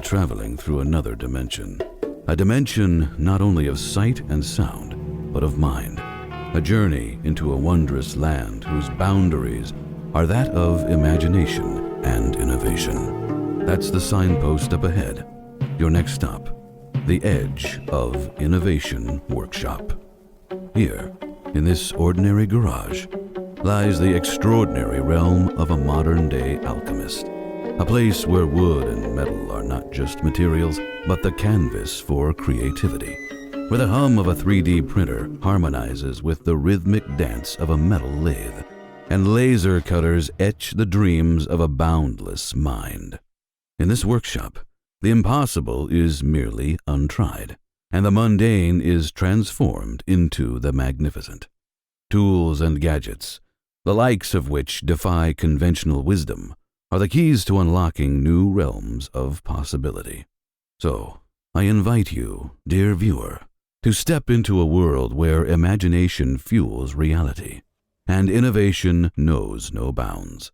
traveling through another dimension. A dimension not only of sight and sound, but of mind. A journey into a wondrous land whose boundaries are that of imagination and innovation. That's the signpost up ahead. Your next stop, the Edge of Innovation Workshop. Here, in this ordinary garage, lies the extraordinary realm of a modern-day alchemist. A place where wood and metal are not just materials, but the canvas for creativity. Where the hum of a 3D printer harmonizes with the rhythmic dance of a metal lathe, and laser cutters etch the dreams of a boundless mind. In this workshop, the impossible is merely untried, and the mundane is transformed into the magnificent. Tools and gadgets, the likes of which defy conventional wisdom, are the keys to unlocking new realms of possibility. So, I invite you, dear viewer, to step into a world where imagination fuels reality, and innovation knows no bounds.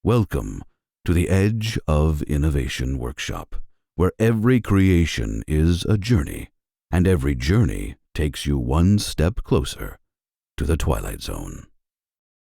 Welcome to the Edge of Innovation Workshop, where every creation is a journey, and every journey takes you one step closer to the Twilight Zone.